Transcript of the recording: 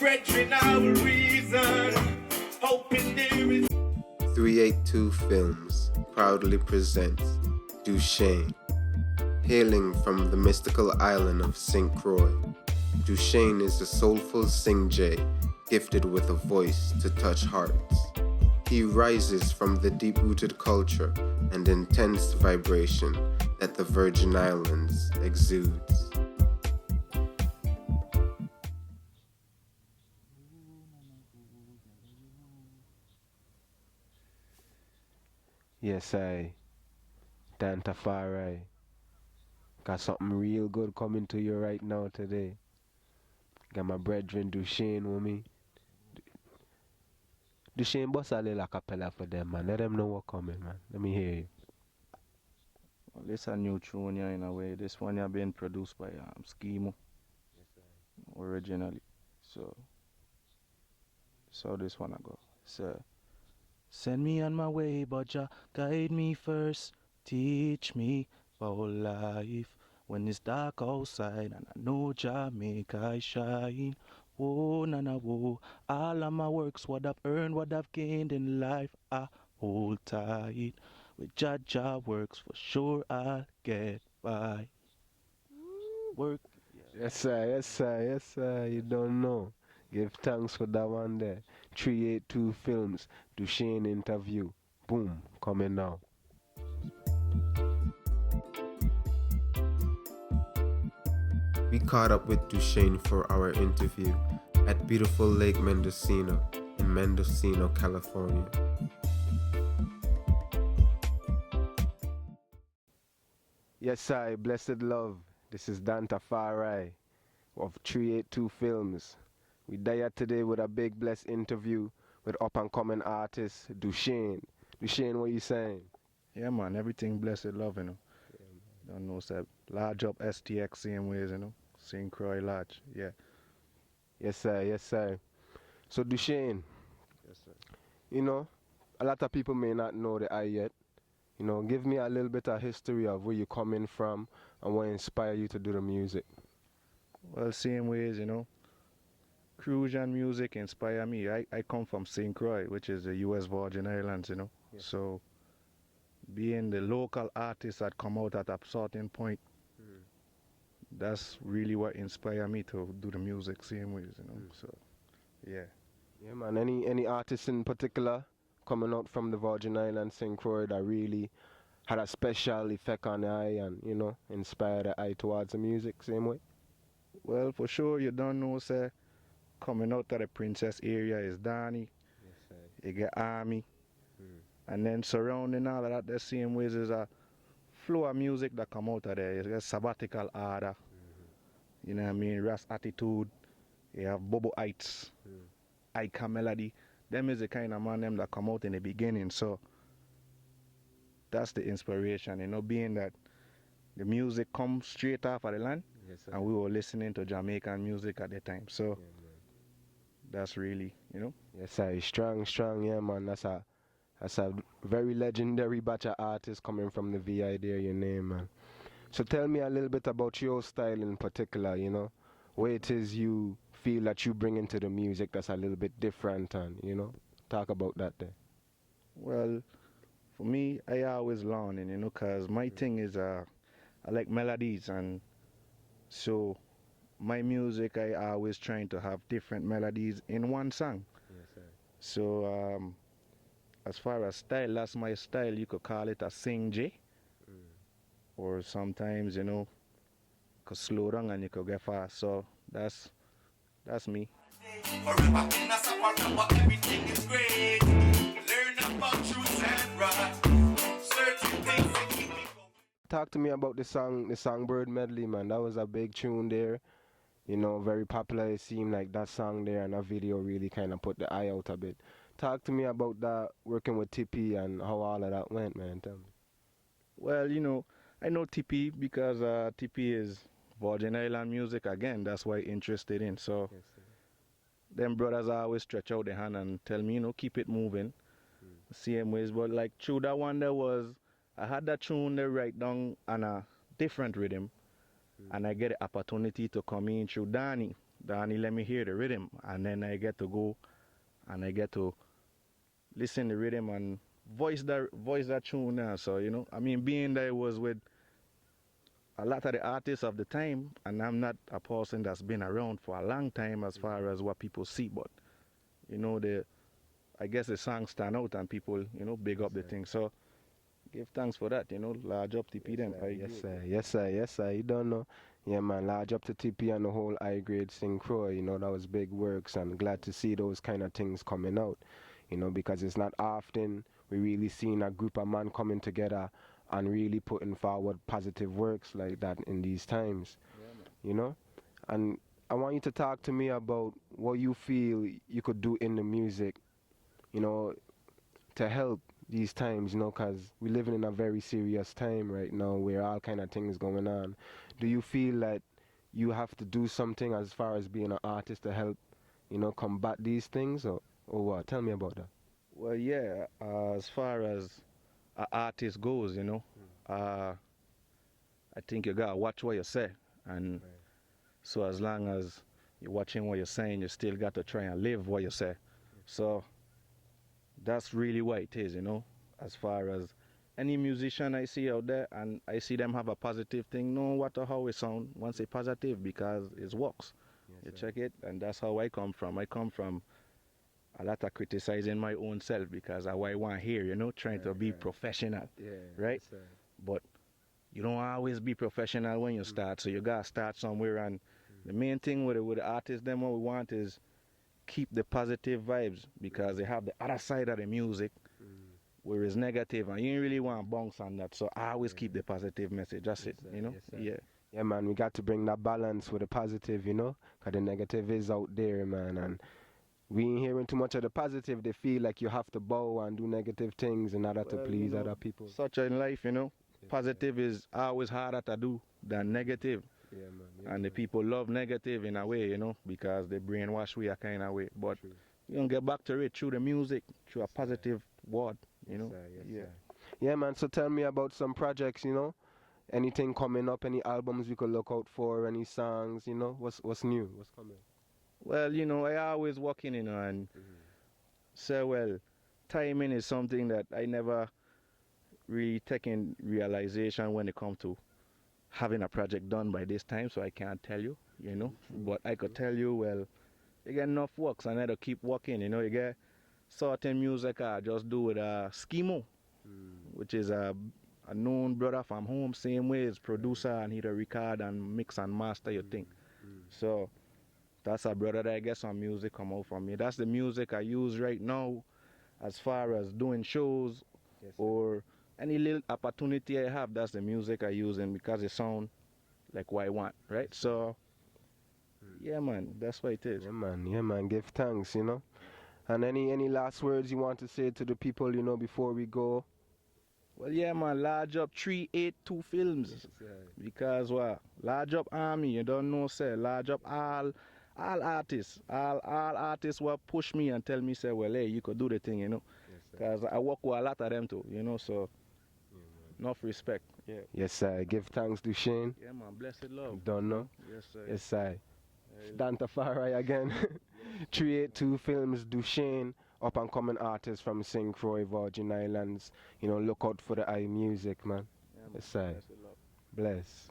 brethren, our reason. Hoping there is 382 Films proudly presents Dushane. Hailing from the mystical island of St. Croix, Dushane is a soulful sing-jay, gifted with a voice to touch hearts. He rises from the deep-rooted culture and intense vibration that the Virgin Islands exudes. Yes, Dan Tafari, got something real good coming to you right now today. Got my brethren Dushane with me. Dushane, bust a little acapella for them, man. Let them know what coming, man. Let me hear you. Well, this a new tune here in a way. This one here been produced by Schemo originally. So this one I go. So send me on my way, but Jah guide me first. Teach me about life when it's dark outside, and I know Jah make I shine. Oh, na na, whoa. All of my works, what I've earned, what I've gained in life, I hold tight. With Jah works, for sure I'll get by. Work. Yes, sir, yes, sir, yes, sir. You don't know. Give thanks for that one there. 382 Films, Dushane interview. Boom, coming now. We caught up with Dushane for our interview at beautiful Lake Mendocino in Mendocino, California. Yes, sir, blessed love. This is Dan Tafari of 382 Films. We there today with a big blessed interview with up-and-coming artist Dushane. Dushane, what you saying? Yeah, man, everything blessed love, you know. Yeah, don't know, sir. Large up STX same ways, you know. St. Croix large, yeah. Yes, sir, yes, sir. So Dushane, Yes, sir. you know, a lot of people may not know the I yet. You know, give me a little bit of history of where you're coming from and what inspired you to do the music. Well, same ways, you know. Croix music inspire me. I come from St. Croix, which is the U.S. Virgin Islands, you know. Yes. So, being the local artist that come out at a certain point, that's really what inspired me to do the music same ways, you know. So, yeah. Yeah, man. Any artists in particular coming out from the Virgin Islands, St. Croix, that really had a special effect on the eye and, you know, inspired the eye towards the music same way? Well, for sure, you don't know, sir. Coming out of the Princess area is Danny. Yes, sir. You get Army. And then surrounding all of that, the same ways is a flow of music that come out of there. You get Sabbatical Order. You know what I mean? Ras Attitude. You have Bobo Heights. Ika Melody. Them is the kind of man them that come out in the beginning. So that's the inspiration, you know, being that the music comes straight off of the land. Yes, sir. And we were listening to Jamaican music at the time. So that's really, you know. Yes, sir. Strong, yeah, man. That's a very legendary batch of artists coming from the VI there, your name, man. So tell me a little bit about your style in particular, you know, what it is you feel that you bring into the music that's a little bit different, and, you know, talk about that there. Well, for me, I always learning, you know, because my thing is I like melodies, and so my music, I always trying to have different melodies in one song. Yes, sir. So as far as style, that's my style. You could call it a sing-J. Or sometimes, you know, you could slow down and you could get fast. So that's me. forever in a supper, but everything is great. Learn about truth and right. Certain things that keep me going. Talk to me about the Songbird medley, man. That was a big tune there. You know, very popular. It seemed like that song there and that video really kind of put the eye out a bit. Talk to me about that, working with Tippy and how all of that went, man. Tell me. Well, you know, I know TP because TP is Virgin Island music again. That's why I'm interested in. So Yes, sir. them brothers always stretch out their hand and tell me, you know, keep it moving. Same ways. But like through that one there was, I had that tune there right down on a different rhythm. And I get the opportunity to come in through Danny Danny let me hear the rhythm, and then I get to go and I get to listen the rhythm and voice that tune now. So I mean, being that it was with a lot of the artists of the time, and I'm not a person that's been around for a long time as far as what people see, but the I guess the song stand out and people big up the thing. So give thanks for that. Large up TP them. Yes, sir. Yes, sir. Yes, sir. You don't know. Yeah, man. Large up to TP and the whole high grade Sing Croix. That was big works, and glad to see those kind of things coming out. Because it's not often we really seen a group of men coming together and really putting forward positive works like that in these times. And I want you to talk to me about what you feel you could do in the music, to help these times, because we're living in a very serious time right now where all kind of things going on. Do you feel that you have to do something as far as being an artist to help, combat these things, or what? Tell me about that. Well, yeah. As far as an artist goes, I think you gotta watch what you say, and so as long as you're watching what you're saying, you still got to try and live what you say. So that's really what it is, as far as any musician I see out there and I see them have a positive thing, no matter how it sound, once it's positive because it works. You check it, and that's how I come from. I come from a lot of criticizing my own self because I want here, trying to be professional, right? But you don't always be professional when you start, so you gotta start somewhere. And the main thing with the artists, them what we want is keep the positive vibes, because they have the other side of the music where it's negative, and you ain't really want to bounce on that. So I always keep the positive message. That's it, Yeah. Yeah, man, we got to bring that balance with the positive, because the negative is out there, man, and we ain't hearing too much of the positive. They feel like you have to bow and do negative things in order to please other people. Such in life, positive is always harder to do than negative. Yeah, man. Yeah, and the people love negative in a way, because they brainwash we a kind of way. But you don't get back to it through the music, through a positive word, Yeah, man. So tell me about some projects, anything coming up, any albums we could look out for, any songs, what's new, what's coming? Well, I always working, and say, well, timing is something that I never really taken realization when it comes to having a project done by this time, so I can't tell you, but I could tell you, well, you get enough works and I had to keep working, you get certain music I just do with Schemo, which is a known brother from home, same way as producer, and he'd record and mix and master your thing. So that's a brother that I get some music come out from me. That's the music I use right now as far as doing shows or any little opportunity I have. That's the music I use, and because it sound like what I want, right? So yeah, man, that's what it is. Yeah, man, give thanks, And any last words you want to say to the people, before we go? Well, yeah, man, large up 382 films. Because what? Large up army, you don't know, say, large up all artists, all artists will push me and tell me, say, well, hey, you could do the thing, Because I work with a lot of them too, so enough respect. Yeah. Yes, sir. Give thanks, Dushane. Yeah, man, blessed love. Don't know? Yes, sir. Yes, sir. Dan Tafari again. 382 Films, Dushane, up and coming artist from St. Croix, Virgin Islands. Look out for the eye music, man. Yeah, man. Yes, sir. Blessed love. Bless.